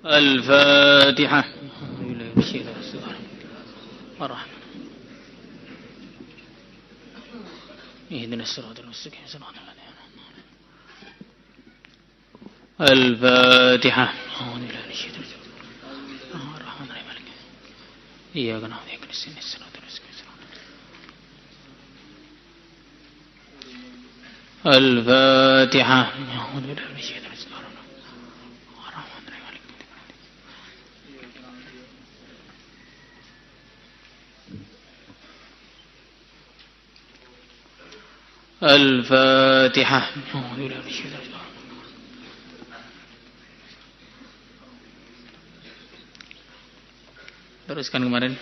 الفاتحة. اهدنا الصراط المستقيم صراط الذين الفاتحة. إياك نعبد وإياك نستعين الصراط المستقيم. الفاتحة. الفاتحة. Teruskan kemarin.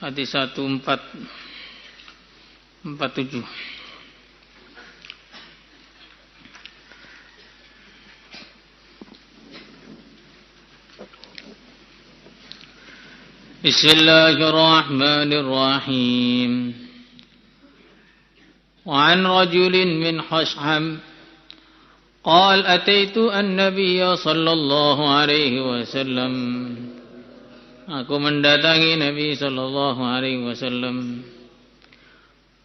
Hadis 1447. Bismillahirrahmanirrahim. وعن رجل من خشعم قال أتيت النبي صلى الله عليه وسلم. Aku mendatangi Nabi sallallahu alaihi wasallam.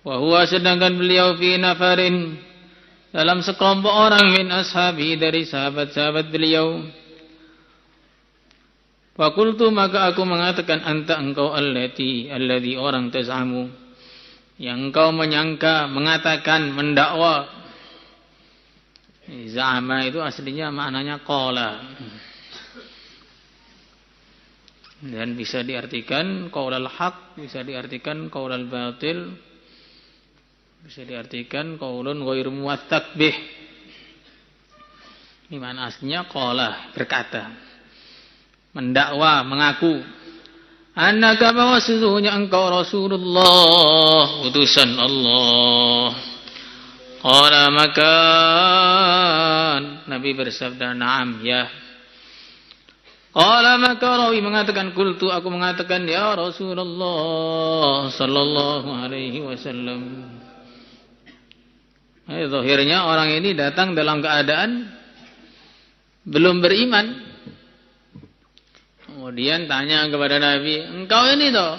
Wa huwa, sedangkan beliau fi nafarin, dalam sekelompok orang, min ashabi, dari sahabat-sahabat beliau. Fa qultu, maka aku mengatakan, anta, engkau, alladhi orang tazamu, yang engkau menyangka, mengatakan, mendakwa. Za'ama itu aslinya maknanya qala, dan bisa diartikan qaulal haq, bisa diartikan qaulal batil, bisa diartikan qaulun ghairu muwattaqbih. Ini makna aslinya qala, berkata, mendakwa, mengaku, annaka, bahwa sesungguhnya engkau Rasulullah, utusan Allah. Qala, maka Nabi bersabda, na'am, ya. Qala, maka rawi mengatakan, qultu, aku mengatakan, ya Rasulullah sallallahu alaihi wasallam. Zahirnya orang ini datang dalam keadaan belum beriman. Kemudian tanya kepada Nabi, engkau ini toh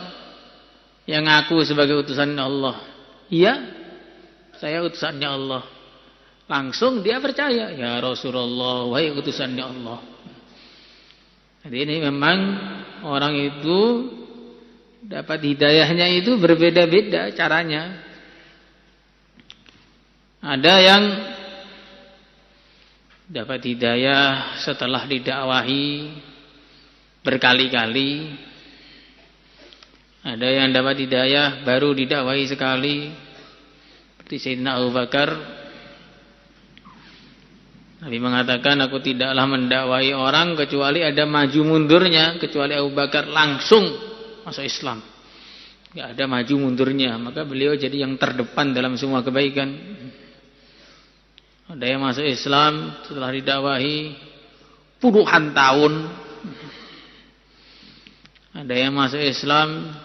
yang ngaku sebagai utusan Allah? Iya, saya utusannya Allah. Langsung dia percaya, ya Rasulullah, wahai utusannya Allah. Jadi ini memang orang itu dapat hidayahnya itu berbeda-beda caranya. Ada yang dapat hidayah setelah didakwahi berkali-kali. Ada yang dapat hidayah baru didakwahi sekali, seperti Sayyidina Abu Bakar. Nabi mengatakan, aku tidaklah mendakwahi orang kecuali ada maju mundurnya, kecuali Abu Bakar langsung masuk Islam, tidak ada maju mundurnya. Maka beliau jadi yang terdepan dalam semua kebaikan. Ada yang masuk Islam setelah didakwahi puluhan tahun. Ada yang masuk Islam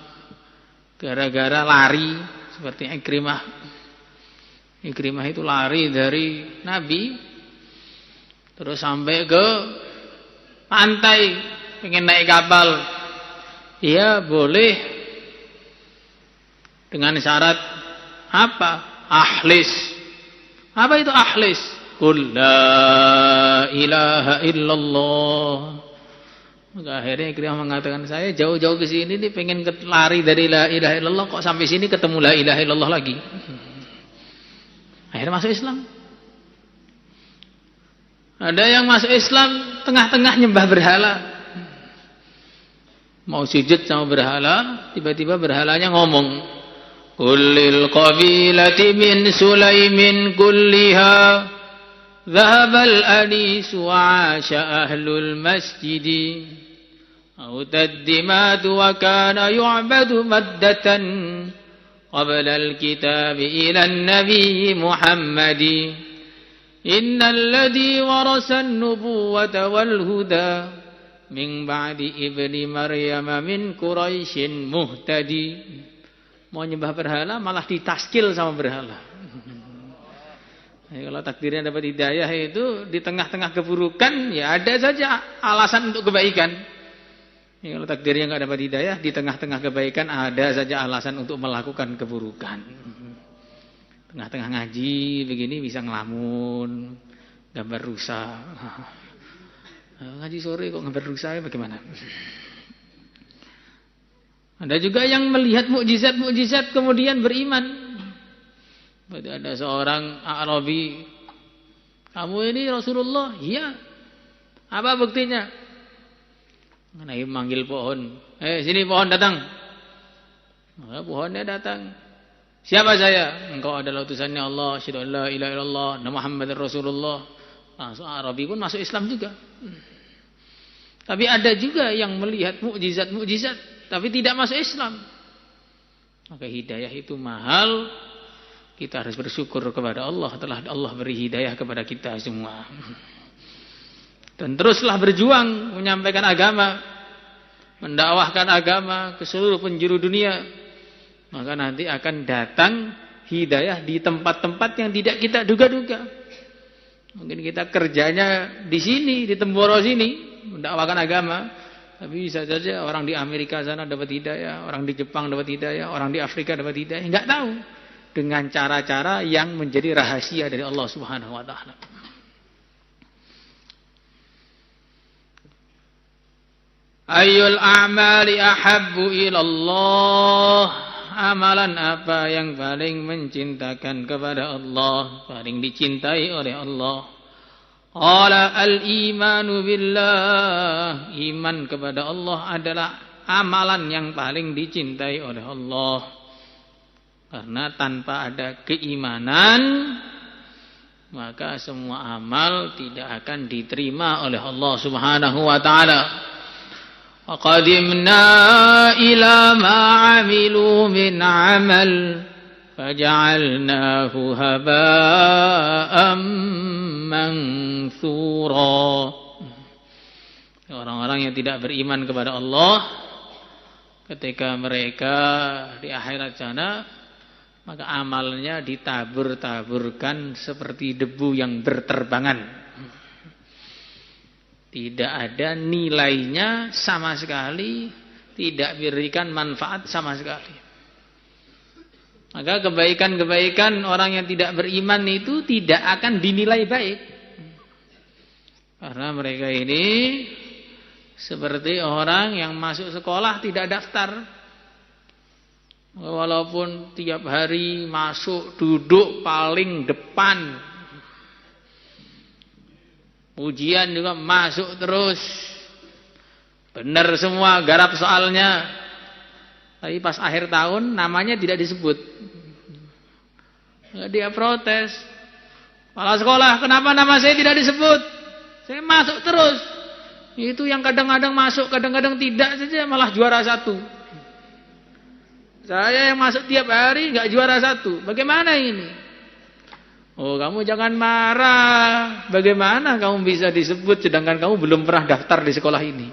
gara-gara lari, seperti Ikrimah. Ikrimah itu lari dari Nabi, terus sampai ke pantai, pengen naik kapal. Iya, boleh, dengan syarat apa? Akhlis. Apa itu akhlis? Qul la ilaha illallah. Maka akhirnya Ikrimah mengatakan, saya jauh-jauh ke sini nih pengen lari dari la ilaha illallah, kok sampai sini ketemu la ilaha illallah lagi. Akhirnya masuk Islam. Ada yang masuk Islam tengah-tengah nyembah berhala. Mau sujud sama berhala, tiba-tiba berhalanya ngomong, kullil qabilati min Sulaimin kulliha dhahabal anis wa 'asha ahlul masjidi aw taddimatu wa kana yu'badu maddatan qabla al-kitabi ila an-nabi Muhammadi innal ladzi warasa an-nubuwata wal huda min ba'di ibni Maryam min Quraisyin muhtadi. Mau nyembah berhala malah ditaskil sama berhala. Kalau takdirnya dapat hidayah itu di tengah-tengah keburukan, ya ada saja alasan untuk kebaikan. Kalau takdirnya nggak dapat hidayah, di tengah-tengah kebaikan ada saja alasan untuk melakukan keburukan. Tengah-tengah ngaji begini bisa ngelamun, gambar rusa. Ngaji sore kok gambar rusa, bagaimana? Ada juga yang melihat mukjizat-mukjizat kemudian beriman. Ada seorang Arabi, kamu ini Rasulullah? Iya. Apa buktinya? Nabi manggil pohon. Sini pohon datang. Maka pohonnya datang. Siapa saya? Engkau adalah utusannya Allah. Asyhadu an la ilaha illallah, Muhammadar Rasulullah. Langsung Arabi pun masuk Islam juga. Tapi ada juga yang melihat mukjizat-mukjizat tapi tidak masuk Islam. Maka hidayah itu mahal. Kita harus bersyukur kepada Allah telah Allah beri hidayah kepada kita semua. Dan teruslah berjuang menyampaikan agama, mendakwahkan agama ke seluruh penjuru dunia. Maka nanti akan datang hidayah di tempat-tempat yang tidak kita duga-duga. Mungkin kita kerjanya di sini, di Temboro sini, mendakwahkan agama. Tapi bisa saja orang di Amerika sana dapat hidayah, orang di Jepang dapat hidayah, orang di Afrika dapat hidayah. Enggak tahu. Dengan cara-cara yang menjadi rahasia dari Allah Subhanahu wa taala. Ayyul a'mali ahabbu ilallah. Amalan apa yang paling mencintakan kepada Allah, paling dicintai oleh Allah? Qala al-imanu billah. Iman kepada Allah adalah amalan yang paling dicintai oleh Allah. Karena tanpa ada keimanan, maka semua amal tidak akan diterima oleh Allah Subhanahu wa taala. Wa qadimna ila ma 'amilu min 'amal faj'alnahu haba'an mantsura. Orang-orang yang tidak beriman kepada Allah, ketika mereka di akhirat sana, maka amalnya ditabur-taburkan seperti debu yang berterbangan. Tidak ada nilainya sama sekali, tidak berikan manfaat sama sekali. Maka kebaikan-kebaikan orang yang tidak beriman itu tidak akan dinilai baik. Karena mereka ini seperti orang yang masuk sekolah tidak daftar. Walaupun tiap hari masuk duduk paling depan, ujian juga masuk terus, benar semua, garap soalnya, tapi pas akhir tahun namanya tidak disebut. Dia protes, kepala sekolah, kenapa nama saya tidak disebut? Saya masuk terus. Itu yang kadang-kadang masuk, kadang-kadang tidak saja, malah juara 1. Saya yang masuk tiap hari nggak juara 1. Bagaimana ini? Oh, kamu jangan marah. Bagaimana kamu bisa disebut sedangkan kamu belum pernah daftar di sekolah ini?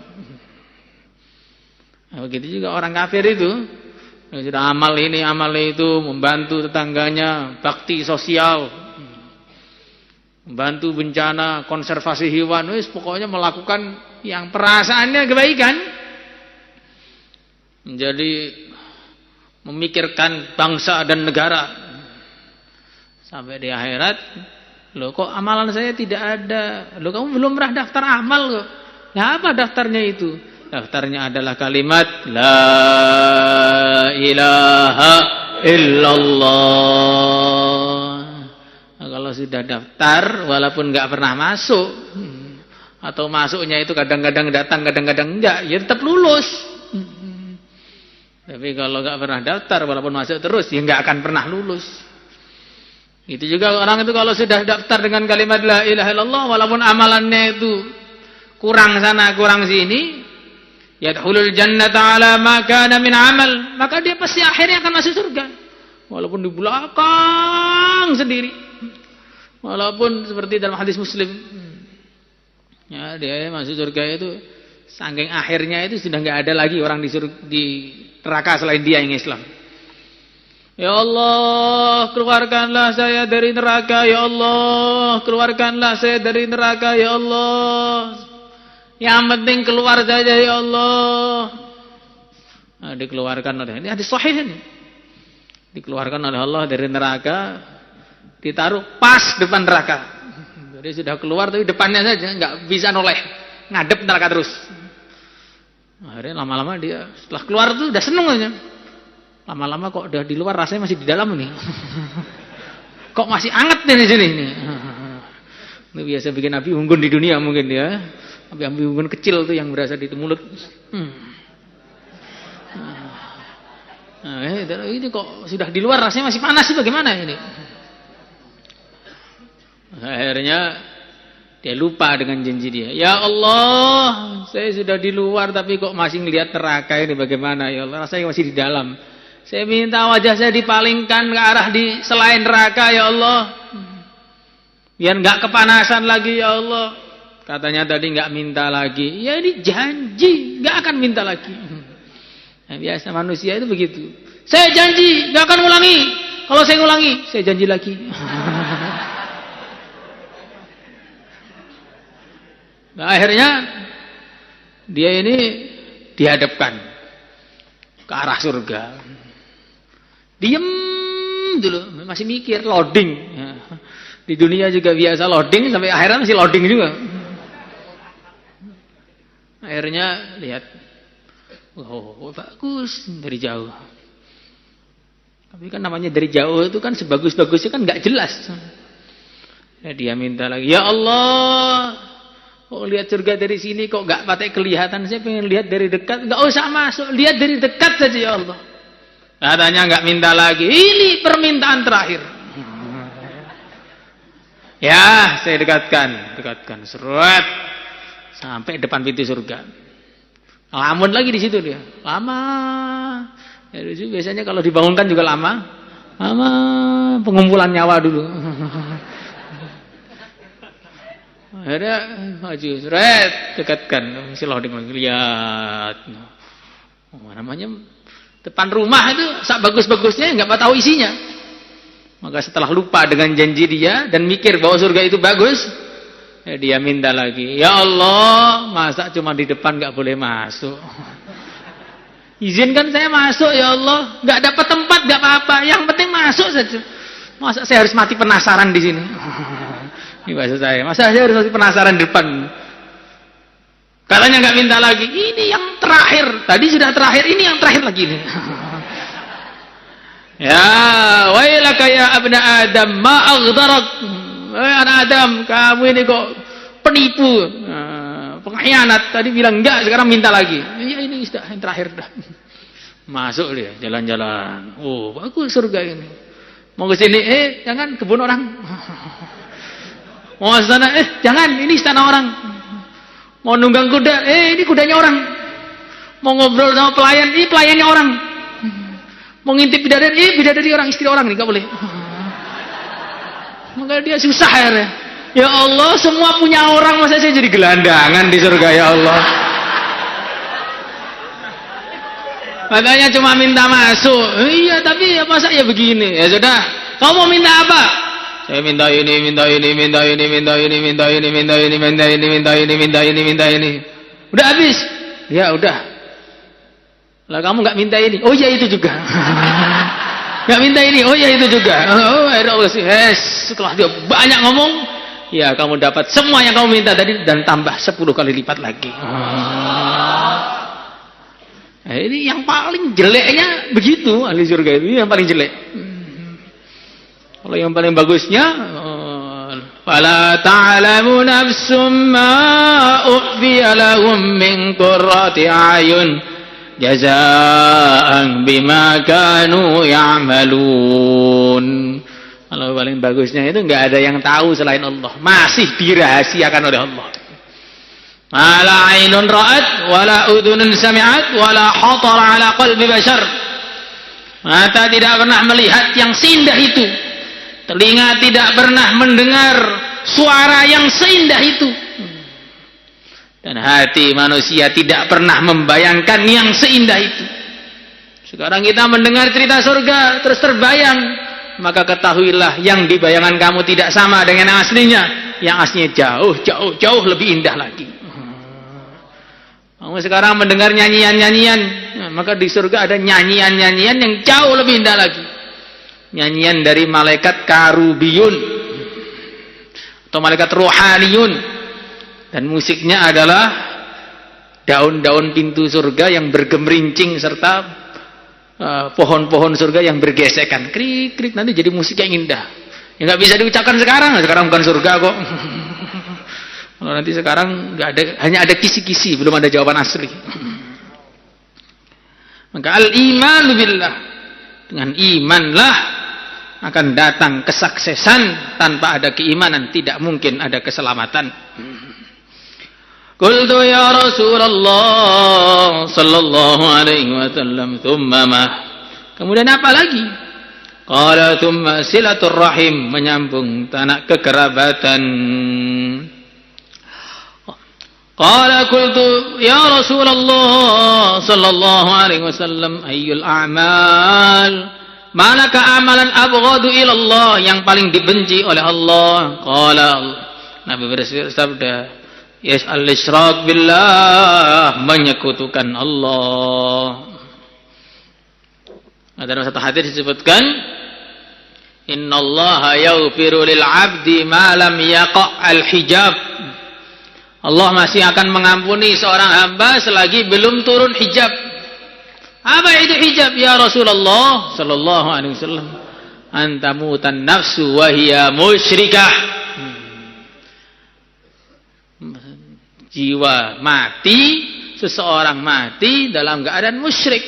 Nah, begitu juga orang kafir itu. Sudah amal ini, amal itu, membantu tetangganya, bakti sosial, membantu bencana, konservasi hewan, pokoknya melakukan yang perasaannya kebaikan. Menjadi memikirkan bangsa dan negara. Sampai di akhirat, loh kok amalan saya tidak ada? Loh kamu belum pernah daftar amal kok. Nah, apa daftarnya itu? Daftarnya adalah kalimat La ilaha illallah. Nah, kalau sudah daftar, walaupun nggak pernah masuk, atau masuknya itu kadang-kadang datang, kadang-kadang enggak, ya tetap lulus. Tapi kalau nggak pernah daftar, walaupun masuk terus, ya nggak akan pernah lulus. Itu juga orang itu kalau sudah daftar dengan kalimat La ilaha illallah, walaupun amalannya itu kurang sana, kurang sini, yadkhulul jannata ala ma kana min amal, maka dia pasti akhirnya akan masuk surga. Walaupun di belakang sendiri. Walaupun seperti dalam hadis Muslim. Ya, dia masuk surga itu saking akhirnya itu sudah nggak ada lagi orang di neraka selain dia yang Islam. Ya Allah, keluarkanlah saya dari neraka. Ya Allah, keluarkanlah saya dari neraka. Ya Allah, yang penting keluar saja. Ya Allah. Nah, dikeluarkan oleh ini hadis sahih ini. Dikeluarkan oleh Allah dari neraka, ditaruh pas depan neraka. Jadi sudah keluar tapi depannya saja, nggak bisa noleh, ngadep neraka terus. Akhirnya lama-lama dia setelah keluar tuh udah seneng aja. Lama-lama kok udah di luar rasanya masih di dalam nih. Kok masih anget nih di sini nih. Ini biasa bikin api unggun di dunia mungkin ya. Api unggun kecil tuh yang berasa di mulut. Nah, ini kok sudah di luar rasanya masih panas sih, bagaimana ini? Akhirnya dia lupa dengan janji dia. Ya Allah, saya sudah di luar tapi kok masih ngelihat neraka ini, bagaimana ya Allah? Rasanya masih di dalam. Saya minta wajah saya dipalingkan ke arah di selain neraka ya Allah. Biar nggak kepanasan lagi ya Allah. Katanya tadi nggak minta lagi. Ya ini janji, nggak akan minta lagi. Nah, biasa manusia itu begitu. Saya janji nggak akan ulangi. Kalau saya ulangi, saya janji lagi. Nah, akhirnya dia ini dihadapkan ke arah surga. Diem dulu, masih mikir, loading. Ya. Di dunia juga biasa loading, sampai akhirnya masih loading juga. Akhirnya lihat, oh bagus dari jauh. Tapi kan namanya dari jauh itu kan sebagus-bagusnya kan nggak jelas. Ya, dia minta lagi, ya Allah, kok lihat surga dari sini kok nggak pakai kelihatan? Saya pengen lihat dari dekat, nggak usah masuk, lihat dari dekat saja ya Allah. Katanya nggak minta lagi. Ini permintaan terakhir. Ya, saya dekatkan, seret sampai depan pintu surga. Lamun lagi di situ dia, lama. Ya, biasanya kalau dibangunkan juga lama, pengumpulan nyawa dulu. Akhirnya maju, seret, dekatkan, masih loading lagi, lihat. Namanya depan rumah itu sak bagus-bagusnya nggak tahu isinya. Maka setelah lupa dengan janji dia dan mikir bahwa surga itu bagus, ya dia minta lagi. Ya Allah, masa cuma di depan nggak boleh masuk? Izinkan saya masuk ya Allah. Nggak dapat tempat nggak apa-apa, yang penting masuk saja. Masa saya harus mati penasaran di sini? Ini bahasa saya. Masa saya harus mati penasaran di depan? Katanya nggak minta lagi. Ini yang terakhir. Tadi sudah terakhir, ini yang terakhir lagi nih. Ya, wailaka ya abna Adam, ma aghdarak. Anak Adam, kamu ini kok penipu, pengkhianat. Tadi bilang enggak, sekarang minta lagi. Ya ini sudah yang terakhir dah. Masuk dia, jalan-jalan. Oh, bagus surga ini. Mau ke sini, jangan kebun orang. Mau ke sana, jangan, ini istana orang. Mau nunggang kuda, ini kudanya orang. Mau ngobrol sama pelayan, ini pelayannya orang. Mau ngintip bidadari, bidadari orang, istri orang nih, gak boleh. Maka dia susah ya. Ya Allah, semua punya orang, masa saya jadi gelandangan di surga ya Allah. Katanya cuma minta masuk. Iya, tapi ya masa ya begini. Ya sudah, kamu mau minta apa? Saya minta ini, minta ini, minta ini, minta ini, minta ini, minta ini, minta ini, minta ini, minta ini, minta ini. Udah habis? Ya udah. Lah kamu nggak minta ini? Oh ya itu juga. Nggak minta ini? Oh ya itu juga. Oh Allah sih. Setelah dia banyak ngomong, ya kamu dapat semua yang kamu minta tadi dan tambah 10 kali lipat lagi. Nah, ini yang paling jeleknya begitu ahli surga itu, yang paling jelek. Kalau yang paling bagusnya, fala ta'lamu nafsum ma ukhfiya lahum min qurrati a'yun jazaa'an bima kanu ya'malun. Kalau paling bagusnya itu enggak ada yang tahu selain Allah, masih dirahasiakan oleh Allah. Ala 'ainun ra'at wala udhunun sami'at wala khatara 'ala qalbi bashar. Mata tidak pernah melihat yang seindah itu. Telinga tidak pernah mendengar suara yang seindah itu. Dan hati manusia tidak pernah membayangkan yang seindah itu. Sekarang kita mendengar cerita surga terus terbayang, maka ketahuilah yang di bayangan kamu tidak sama dengan yang aslinya. Yang aslinya jauh lebih indah lagi. Kamu sekarang mendengar nyanyian-nyanyian, maka di surga ada nyanyian-nyanyian yang jauh lebih indah lagi. Nyanyian dari malaikat karubiyun atau malaikat rohaniyun, dan musiknya adalah daun-daun pintu surga yang bergemerincing serta pohon-pohon surga yang bergesekan, krik-krik, nanti jadi musik yang indah. Ya nggak bisa diucapkan sekarang bukan surga kok. Kalau nanti sekarang nggak ada, hanya ada kisi-kisi, belum ada jawaban asli. Maka al-iman billah, dengan imanlah akan datang kesuksesan. Tanpa ada keimanan tidak mungkin ada keselamatan. Qultu ya Rasulullah sallallahu alaihi wasallam, thumma ma? Kemudian apa lagi? Qala thumma silatur rahim, menyambung tanah kekerabatan. Qala qultu ya Rasulullah sallallahu alaihi wasallam, ayyul a'mal? Manakah amalan abghadu ila Allah, yang paling dibenci oleh Allah? Qala, Nabi bersabda, al-isyrak billah, menyekutukan Allah. Dalam satu hadis disebutkan, innallaha yaghfiru lil 'abdi ma lam yaqa' al-hijab. Allah masih akan mengampuni seorang hamba selagi belum turun hijab. Apa itu hijab ya Rasulullah sallallahu alaihi wasallam? Antamutan nafsu wa hiya musyrikah. Jiwa mati, seseorang mati dalam keadaan musyrik.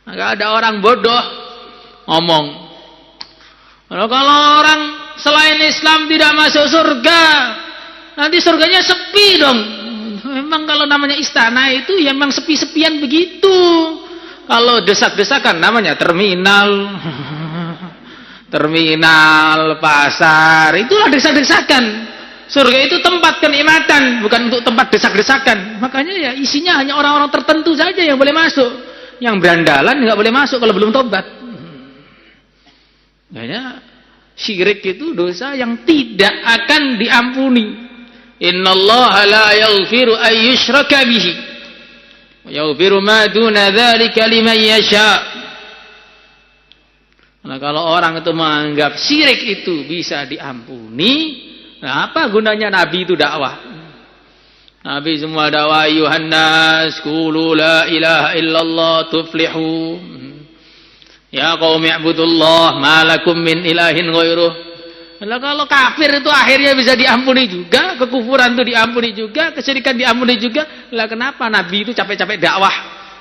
Maka ada orang bodoh ngomong, kalau orang selain Islam tidak masuk surga, nanti surganya sepi dong. Memang kalau namanya istana itu ya memang sepi-sepian begitu. Kalau desak-desakan namanya terminal, pasar, itulah desak-desakan. Surga itu tempat kenikmatan, bukan untuk tempat desak-desakan. Makanya ya isinya hanya orang-orang tertentu saja yang boleh masuk. Yang berandalan nggak boleh masuk kalau belum tobat. Makanya syirik itu dosa yang tidak akan diampuni. Innallaha la yaghfiru ay yushraka bihi wa yaghfiru ma duna dzalika liman yasha. Nah, kalau orang itu menganggap syirik itu bisa diampuni, nah apa gunanya Nabi itu dakwah? Nabi semua dakwah, Yuhannas qulu la ilaha illallah tuflihu. Ya qaumi ibudullah ma lakum min ilahin ghairuh. Nah, kalau kafir itu akhirnya bisa diampuni juga, kekufuran itu diampuni juga, kesyirikan diampuni juga. Lah kenapa Nabi itu capek-capek dakwah?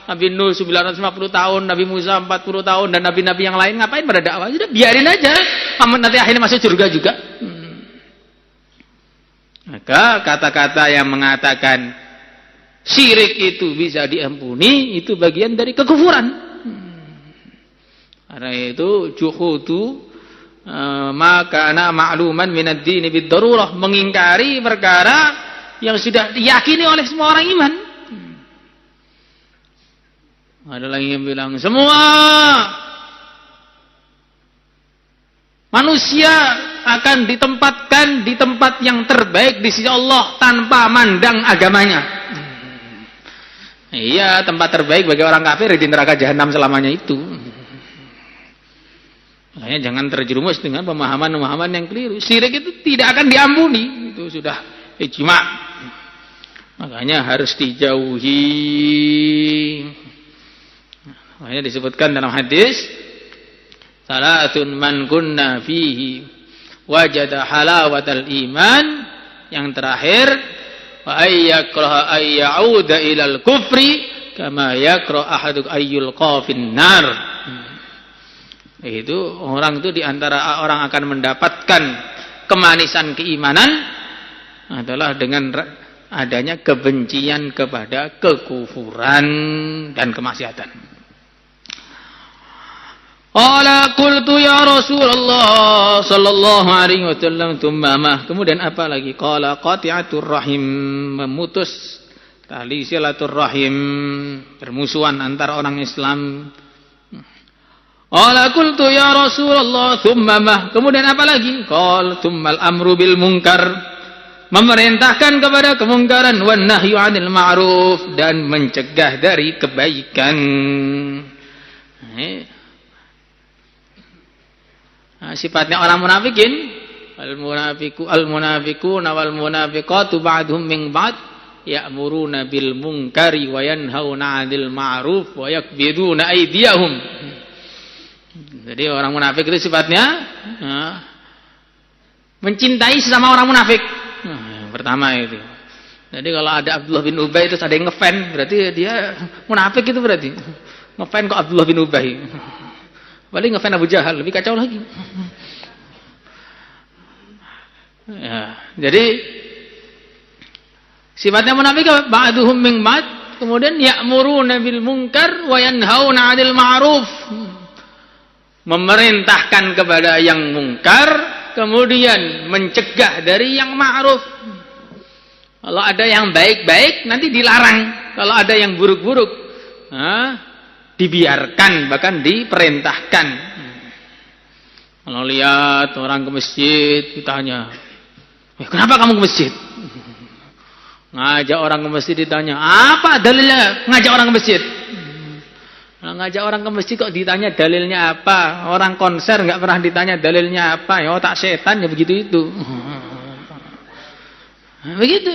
Nabi Nuh 950 tahun, Nabi Musa 40 tahun, dan nabi-nabi yang lain ngapain pada dakwah? Sudah biarin aja, nanti akhirnya masuk surga juga. Maka kata-kata yang mengatakan syirik itu bisa diampuni, itu bagian dari kekufuran. Karena itu juhudu maka ana ma'luman minad dini bid-darurah, mengingkari perkara yang sudah diyakini oleh semua orang iman. Ada lagi yang bilang semua manusia akan ditempatkan di tempat yang terbaik di sisi Allah tanpa mandang agamanya. Iya, tempat terbaik bagi orang kafir di neraka jahanam selamanya itu. Makanya jangan terjerumus dengan pemahaman-pemahaman yang keliru. Syirik itu tidak akan diampuni. Itu sudah ijma'. Makanya harus dijauhi. Makanya disebutkan dalam hadis, salatun man kunna fihi wajada halawatal iman. Yang terakhir, wa ayyakraha ayyauda ilal kufri kama yakrah ahaduk ayyul qafin nar. Itu orang itu diantara orang akan mendapatkan kemanisan keimanan adalah dengan adanya kebencian kepada kekufuran dan kemaksiatan. Qala qultu ya Rasulullah sallallahu alaihi wasallam, tsumma ma? Kemudian apa lagi? Qala qati'atur rahim, memutus tali silaturrahim, permusuhan antara orang Islam. Qala qultu ya Rasulullah thumma mah, kemudian apa lagi? Qala tsummal amru bil munkar, memerintahkan kepada kemungkaran, wan nahyu 'anil ma'ruf, dan mencegah dari kebaikan. Nah, sifatnya orang munafikin, al munafiquna wal munafiqatu ba'dhum min ba'd ya'muruna bil munkari wa yanhauna 'anil ma'ruf wa yakbiduna aydiyahum. Jadi orang munafik itu sifatnya mencintai sesama orang munafik. Pertama itu. Jadi kalau ada Abdullah bin Ubay terus ada yang ngefan, berarti dia munafik itu berarti. Ngefan kok Abdullah bin Ubay. Paling ngefan Abu Jahal, lebih kacau lagi. Ya, jadi sifatnya munafik ba'duhum min ba'd, kemudian ya'muruna bil munkar wa yanhauna 'anil ma'ruf. Memerintahkan kepada yang mungkar, kemudian mencegah dari yang ma'ruf. Kalau ada yang baik-baik nanti dilarang, kalau ada yang buruk-buruk dibiarkan, bahkan diperintahkan. Kalau lihat orang ke masjid ditanya, kenapa kamu ke masjid? Ngajak orang ke masjid ditanya, apa dalilnya ngajak orang ke masjid? Ngajak orang ke masjid kok ditanya dalilnya apa? Orang konser nggak pernah ditanya dalilnya apa? Ya otak setan ya begitu itu. Begitu.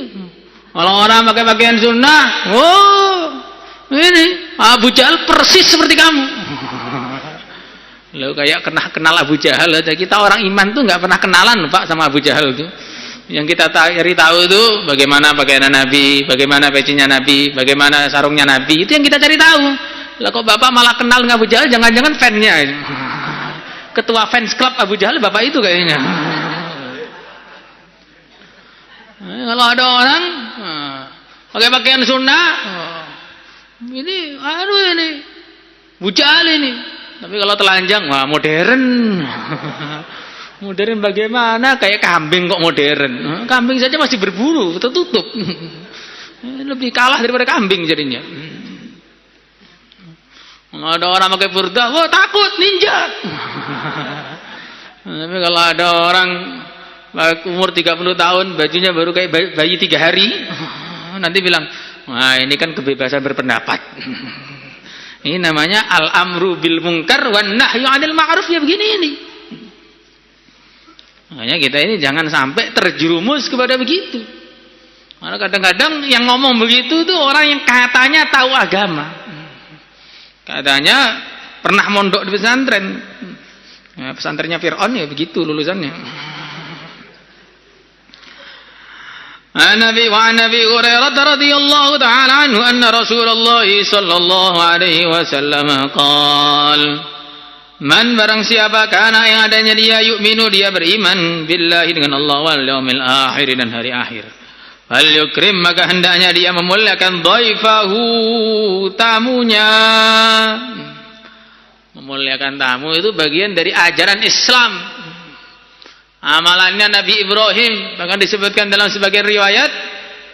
Kalau orang pakai pakaian sunnah, ini Abu Jahal persis seperti kamu. Lo kayak kenal Abu Jahal aja. Kita orang iman tuh nggak pernah kenalan Pak sama Abu Jahal tuh. Yang kita cari tahu itu bagaimana pakaian Nabi, bagaimana pecinya Nabi, bagaimana sarungnya Nabi. Itu yang kita cari tahu. Lah kok Bapak malah kenal dengan Abu Jahal, jangan-jangan fan-nya. Ketua fans club Abu Jahal Bapak itu kayaknya. Kalau ada orang pakai pakaian sunnah, ini Abu Jahal ini. Tapi kalau telanjang, wah modern. Modern bagaimana? Kayak kambing kok modern. Kambing saja masih berburu, tertutup. Lebih kalah daripada kambing jadinya. Ada orang pakai burdah, wah takut ninja. Tapi kalau ada orang umur 30 tahun, bajunya baru kayak bayi 3 hari, nanti bilang, wah ini kan kebebasan berpendapat. Ini namanya al-amru bil munkar wan nahyu 'anil ma'ruf, ya begini ini. Makanya kita ini jangan sampai terjerumus kepada begitu. Karena kadang-kadang yang ngomong begitu itu orang yang katanya tahu agama. Katanya pernah mondok di pesantren. Ya, pesantrennya Fir'aun ya begitu lulusannya. Nabi Hurairah radhiyallahu ta'ala anhu anna Rasulullah sallallahu alaihi wasallam qala, man barang siapa kana yang adanya dia yu'minu, dia beriman billahi dengan Allah wal yaumil akhir dan hari akhir, fal yukrim, maka hendaknya dia memuliakan dhaifahu, tamunya. Memuliakan tamu itu bagian dari ajaran Islam. Amalannya Nabi Ibrahim, bahkan disebutkan dalam sebagian riwayat,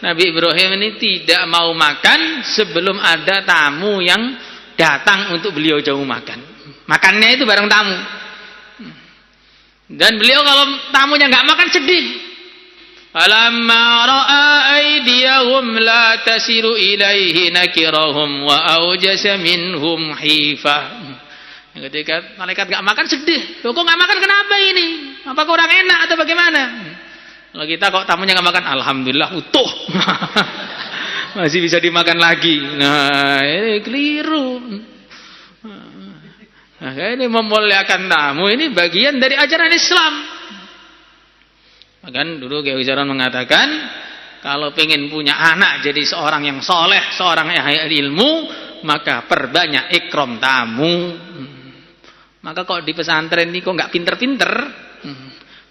Nabi Ibrahim ini tidak mau makan sebelum ada tamu yang datang untuk beliau jamu makan. Makannya itu bareng tamu. Dan beliau kalau tamunya nggak makan sedih. Falamma ra'a aydiyahum la tasiru ilaihi nakirahum wa aujasa minhum hifah. Ketika malaikat nggak makan sedih. Loh, kok nggak makan, kenapa ini? Apa kurang enak atau bagaimana? Kalau kita kok tamunya nggak makan, alhamdulillah utuh. Masih bisa dimakan lagi. Nah, ini keliru. Nah, ini memuliakan tamu ini bagian dari ajaran Islam. Bahkan dulu Kiai Wisaron mengatakan, kalau pengen punya anak jadi seorang yang soleh, seorang yang ahli ilmu, maka perbanyak ikram tamu. Maka kok di pesantren ini kok nggak pinter-pinter,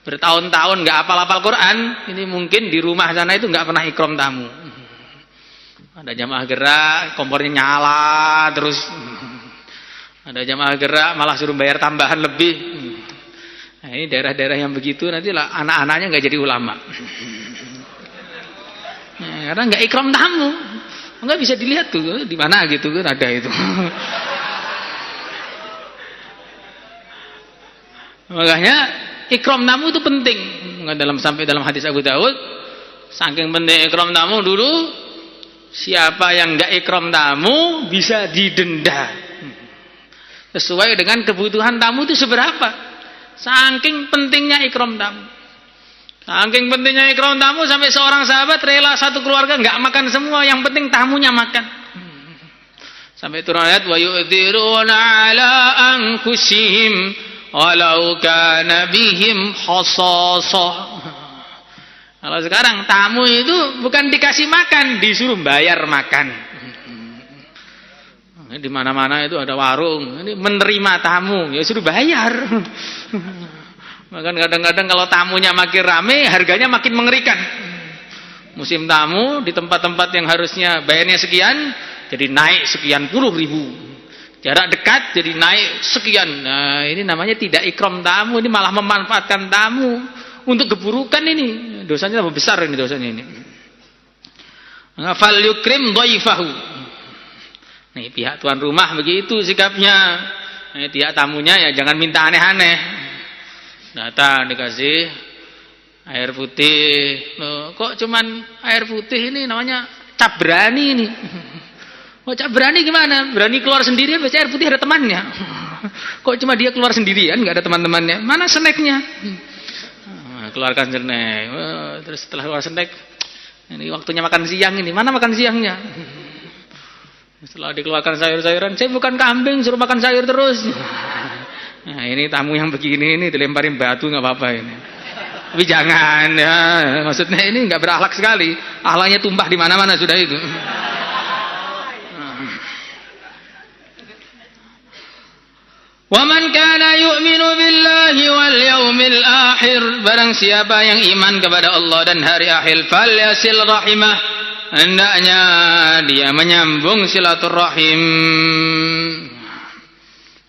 bertahun-tahun nggak hafal-hafal Quran, ini mungkin di rumah sana itu nggak pernah ikram tamu. Ada jamaah gerak, kompornya nyala terus. Ada jamaah gerak malah suruh bayar tambahan lebih. Nah, ini daerah-daerah yang begitu nanti lah anak-anaknya nggak jadi ulama. Nah, karena nggak ikram tamu. Enggak bisa dilihat tuh di mana gitu kan ada itu. Makanya ikram tamu itu penting. Sampai dalam hadis Abu Daud, saking penting ikram tamu dulu, siapa yang enggak ikram tamu bisa didenda. Sesuai dengan kebutuhan tamu itu seberapa. Saking pentingnya ikram tamu. Saking pentingnya ikram tamu sampai seorang sahabat rela satu keluarga enggak makan semua, yang penting tamunya makan. Sampai turun ayat wa yu'thiruna ala anfusihim walau kana bihim khasasah. Kalau sekarang tamu itu bukan dikasih makan, disuruh bayar makan. Di mana-mana itu ada warung, ini menerima tamu, ya suruh bayar. Bahkan kadang-kadang kalau tamunya makin rame, harganya makin mengerikan. Musim tamu di tempat-tempat yang harusnya bayarnya sekian, jadi naik sekian puluh ribu. Jarak dekat jadi naik sekian. Nah, ini namanya tidak ikram tamu, ini malah memanfaatkan tamu untuk keburukan ini. Dosanya lebih besar ini dosanya ini. Fal yukrim dhaifahu. Nih pihak tuan rumah begitu sikapnya. Nih pihak tamunya ya jangan minta aneh-aneh. Datang dikasih air putih. Loh, kok cuman air putih ini namanya cap berani ini. Oh, cap berani gimana? Berani keluar sendirian, biasanya air putih ada temannya. Kok cuma dia keluar sendirian, nggak ada teman-temannya? Mana snacknya? Keluarkan snack. Terus setelah keluar snack, ini waktunya makan siang ini. Mana makan siangnya? Setelah dikeluarkan sayur-sayuran, saya bukan kambing, suruh makan sayur terus. Nah, ini tamu yang begini ini dilemparin batu nggak apa-apa ini. Tapi jangan ya, maksudnya ini nggak berakhlak sekali. Akhlaknya tumpah di mana-mana sudah itu. Wa man kana yu'minu billahi wal yaumil akhir, barang siapa yang iman kepada Allah dan hari akhir, falyasil rahimah, hendaknya dia menyambung silaturahim.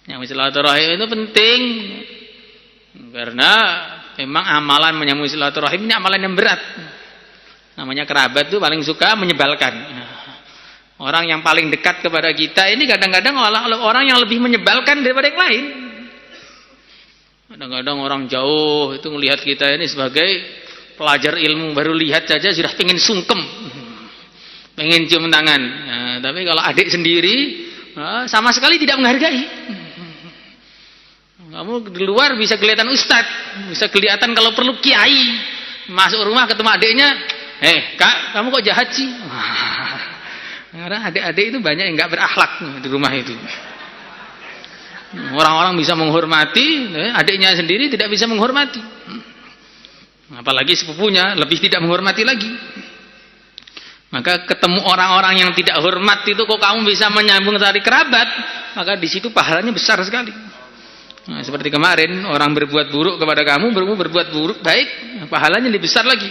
Yang silaturahim itu penting karena memang amalan menyambung silaturahim ini amalan yang berat. Namanya kerabat itu paling suka menyebalkan. Orang yang paling dekat kepada kita ini kadang-kadang orang yang lebih menyebalkan daripada yang lain. Kadang-kadang orang jauh itu melihat kita ini sebagai pelajar ilmu, baru lihat saja sudah pengen sungkem, pengen cium tangan. Nah, tapi kalau adik sendiri sama sekali tidak menghargai. Kamu di luar bisa kelihatan ustadz, bisa kelihatan kalau perlu kiai. Masuk rumah ketemu adiknya, kak, kamu kok jahat sih? Karena adik-adik itu banyak yang nggak berakhlak di rumah itu. Orang-orang bisa menghormati, adiknya sendiri tidak bisa menghormati. Apalagi sepupunya lebih tidak menghormati lagi. Maka ketemu orang-orang yang tidak hormat itu kok kamu bisa menyambung tali kerabat, maka di situ pahalanya besar sekali. Nah, seperti kemarin orang berbuat buruk kepada kamu, berbuat buruk baik, pahalanya lebih besar lagi.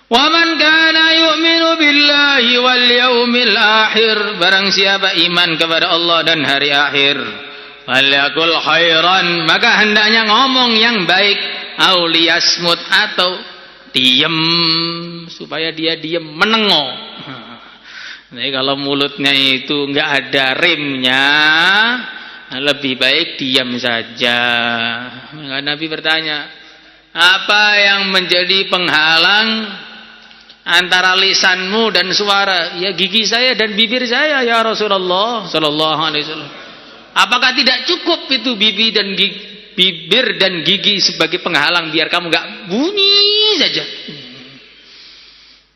Wa man kana yu'minu billahi wal yaumil akhir, barang siapa iman kepada Allah dan hari akhir, falyakul khairan, maka hendaknya ngomong yang baik, au liyasmut, atau diam, supaya dia diam, menengok. Jadi kalau mulutnya itu enggak ada remnya, lebih baik diam saja. Maka Nabi bertanya, apa yang menjadi penghalang antara lisanmu dan suara? Ya gigi saya dan bibir saya ya Rasulullah sallallahu alaihi wasallam. Apakah tidak cukup itu bibir dan gigi sebagai penghalang biar kamu enggak bunyi saja?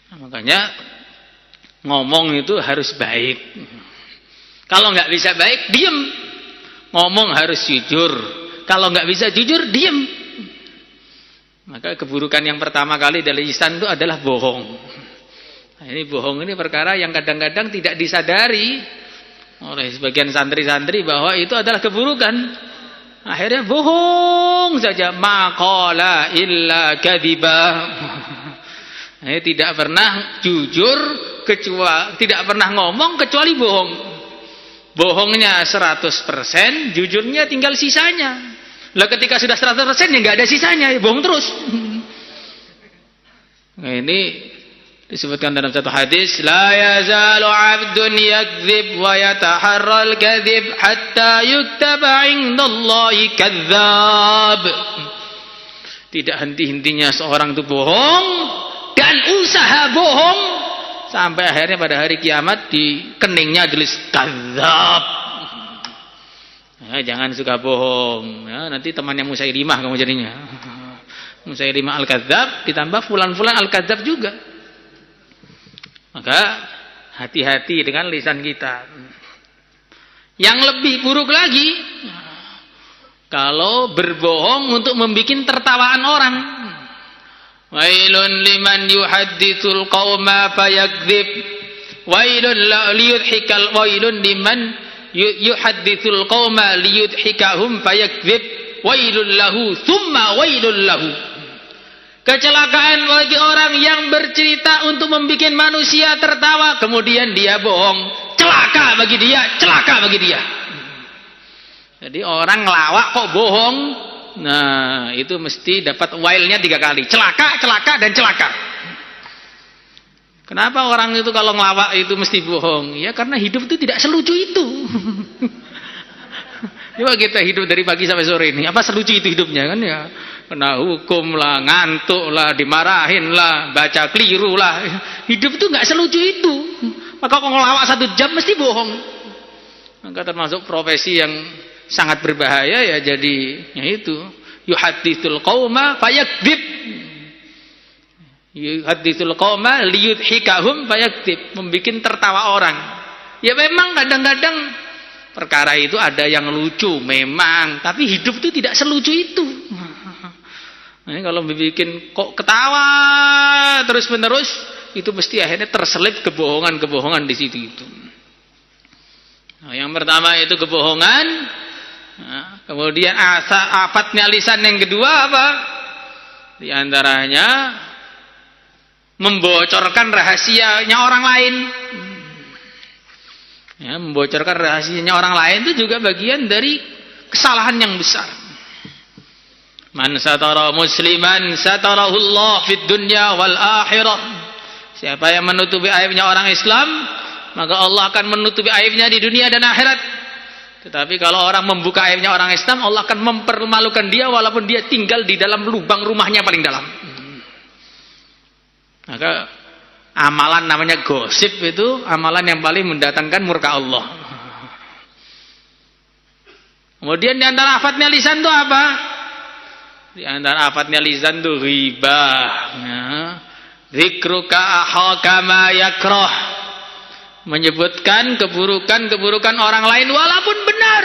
Nah, makanya ngomong itu harus baik. Kalau enggak bisa baik, diam. Ngomong harus jujur. Kalau enggak bisa jujur, diam. Maka keburukan yang pertama kali dari lisan itu adalah bohong. Nah, ini bohong ini perkara yang kadang-kadang tidak disadari oleh sebagian santri-santri bahwa itu adalah keburukan. Akhirnya bohong saja, maqala illa kadiba. Nah, tidak pernah jujur kecuali, tidak pernah ngomong kecuali bohong. Bohongnya 100%, jujurnya tinggal sisanya. Lah ketika sudah 100% ya nggak ada sisanya, ya bohong terus. Nah, ini Disebutkan dalam satu hadis, la yazalu 'abdun yakdzib wa yataharral kadzib hatta yuktaba 'indallahi kadzdzab. Tidak henti-hentinya seorang itu bohong dan usaha bohong sampai akhirnya pada hari kiamat di keningnya tulis kadzdzab. Jangan suka bohong. Nanti temannya Musailimah kamu jadinya. Musailimah al-kadzdzab ditambah fulan-fulan al-kadzdzab juga. Maka hati-hati dengan lisan kita. Yang lebih buruk lagi, kalau berbohong untuk membuat tertawaan orang. Wailun liman yuhadditsul qauma fayakdzib. Wailun liman yuhadditsul qauma liyudhikahum fayakdzib. Wailun lahu thumma wailun lahu. Kecelakaan bagi orang yang bercerita untuk membuat manusia tertawa, kemudian dia bohong. Celaka bagi dia, celaka bagi dia. Jadi orang ngelawak kok bohong, nah itu mesti dapat wailnya 3 kali. Celaka, celaka, dan celaka. Kenapa orang itu kalau ngelawak itu mesti bohong? Ya karena hidup itu tidak selucu itu. Coba kita hidup dari pagi sampai sore ini, apa selucu itu hidupnya kan ya? Kena hukum lah, ngantuk lah, dimarahin lah, baca keliru lah. Hidup itu nggak selucu itu. Maka kalau ngelawak 1 jam mesti bohong. Maka termasuk profesi yang sangat berbahaya ya jadi itu yuhadditsul qauma fayakdzib. Yuhadditsul qauma liyudhikahum fayakdzib, membikin tertawa orang. Ya memang kadang-kadang perkara itu ada yang lucu memang, tapi hidup itu tidak selucu itu. Nah, kalau bikin kok ketawa terus-menerus, itu mesti akhirnya terselip kebohongan-kebohongan di situ itu. Nah, yang pertama itu kebohongan. Nah, kemudian afatnya lisan yang kedua apa? Di antaranya membocorkan rahasianya orang lain. Ya, membocorkan rahasianya orang lain itu juga bagian dari kesalahan yang besar. Man satara musliman satarahullah fid dunya wal akhirah. Siapa yang menutupi aibnya orang Islam, maka Allah akan menutupi aibnya di dunia dan akhirat. Tetapi kalau orang membuka aibnya orang Islam, Allah akan mempermalukan dia walaupun dia tinggal di dalam lubang rumahnya paling dalam. Maka amalan namanya gosip itu amalan yang paling mendatangkan murka Allah. Kemudian di antara afatnya lisan itu apa? Di antara afatnya lisan itu ghibah. Dzikruka akhaka ma yakrah. Menyebutkan keburukan-keburukan orang lain walaupun benar.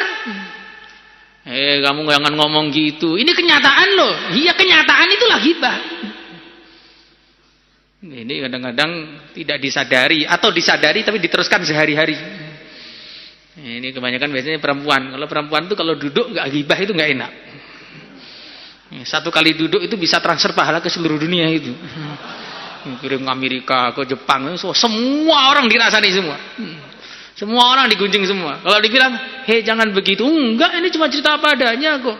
Kamu jangan ngomong gitu. Ini kenyataan loh. Iya, kenyataan itulah ghibah. Ini kadang-kadang tidak disadari atau disadari tapi diteruskan sehari-hari. Ini kebanyakan biasanya perempuan. Kalau perempuan itu kalau duduk nggak ghibah itu nggak enak. 1 kali duduk itu bisa transfer pahala ke seluruh dunia itu. Kirim ke Amerika, ke Jepang, semua orang dirasani semua. Semua orang digunjing semua. Kalau dibilang, hei jangan begitu. Enggak, ini cuma cerita apa adanya kok.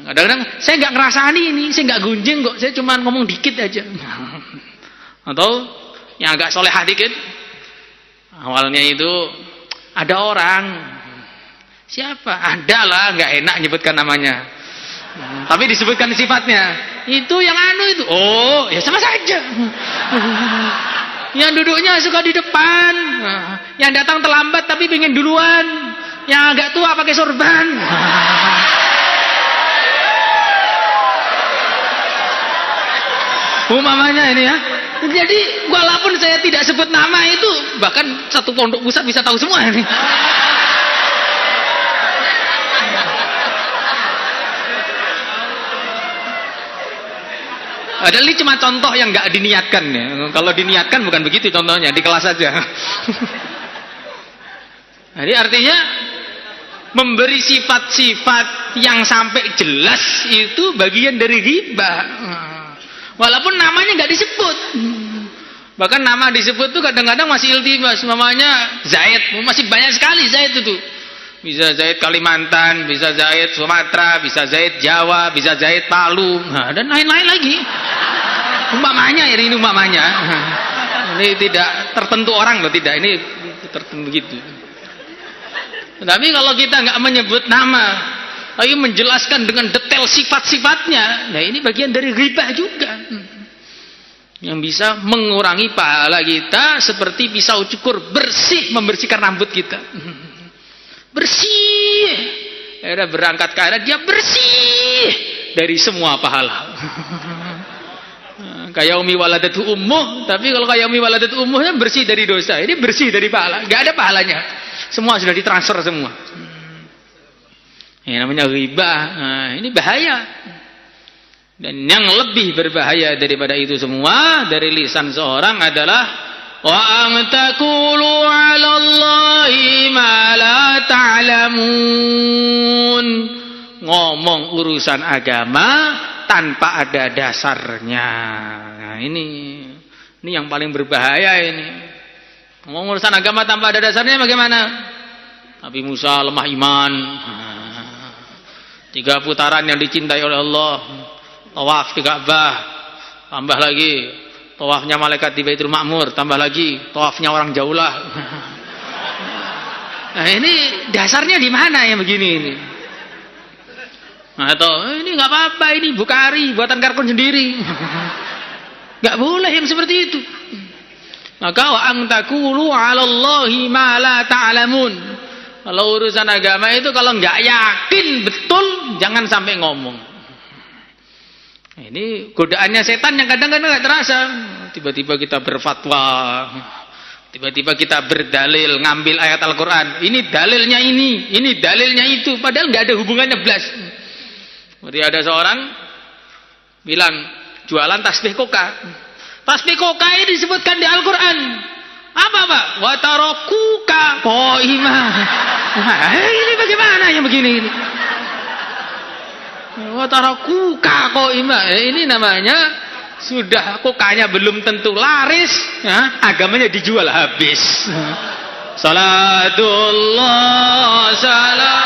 Kadang-kadang saya nggak ngerasani ini, saya nggak gunjing kok. Saya cuma ngomong dikit aja. Atau yang agak solehah dikit. Awalnya itu ada orang. Siapa? Ada lah, nggak enak nyebutkan namanya. Tapi disebutkan sifatnya. Itu yang anu itu. Oh, ya sama saja. Yang duduknya suka di depan. Yang datang terlambat tapi pengen duluan. Yang agak tua pakai sorban. Umpamanya ini ya. Jadi walaupun saya tidak sebut nama itu, bahkan satu pondok pusat bisa tahu semua ini. Padahal ini cuma contoh yang nggak diniatkan ya. Kalau diniatkan bukan begitu contohnya, di kelas saja. Jadi artinya memberi sifat-sifat yang sampai jelas itu bagian dari ghibah. Walaupun namanya nggak disebut. Bahkan nama disebut tuh kadang-kadang masih iltibas. Namanya Zaid, masih banyak sekali Zaid itu. Bisa Zaid Kalimantan, bisa Zaid Sumatera, bisa Zaid Jawa, bisa Zaid Palu, nah, dan lain-lain lagi. Umpamanya ini umpamanya. Ini tidak tertentu orang loh, tidak. Ini tertentu gitu. Tapi kalau kita nggak menyebut nama, tapi menjelaskan dengan detail sifat-sifatnya, nah ini bagian dari ghibah juga. Yang bisa mengurangi pahala kita seperti pisau cukur bersih membersihkan rambut kita. Bersih. Era berangkat ke arah dia bersih dari semua pahala. Kayak umi waladatu ummuh, tapi kalau kayak umi waladatu ummuhnya bersih dari dosa. Ini bersih dari pahala, nggak ada pahalanya. Semua sudah ditransfer semua. Ini namanya ghibah. Nah, ini bahaya. Dan yang lebih berbahaya daripada itu semua dari lisan seorang adalah wa am taqulu 'ala Allahi ma la ta'lamun. Ngomong urusan agama tanpa ada dasarnya. Nah, ini yang paling berbahaya ini. Ngomong urusan agama tanpa ada dasarnya bagaimana? Nabi Musa lemah iman. 3 putaran yang dicintai oleh Allah. Tawaf di Ka'bah, tambah lagi tawafnya malaikat di Baitul Ma'mur, tambah lagi tawafnya orang jaulah. Nah, ini dasarnya di mana yang begini ini? Atau ini nggak apa-apa, ini Bukhari buatan Karkun sendiri. Nggak boleh yang seperti itu. Maka wa an taqulu 'ala Allahi ma la ta'lamun. Kalau urusan agama itu kalau nggak yakin betul jangan sampai ngomong. Ini godaannya setan yang kadang-kadang nggak terasa. Tiba-tiba kita berfatwa, tiba-tiba kita berdalil, ngambil ayat Al-Quran. Ini dalilnya ini dalilnya itu. Padahal nggak ada hubungannya belas. Seperti ada seorang bilang jualan tasbih koka. Tasbih koka ini disebutkan di Al-Quran. Apa Pak? Watarokuka qaimah. Ini bagaimana yang begini ini? Watarakuka qaimah. Ini namanya sudah kokanya belum tentu laris, ya, agamanya dijual habis. Salatullah salam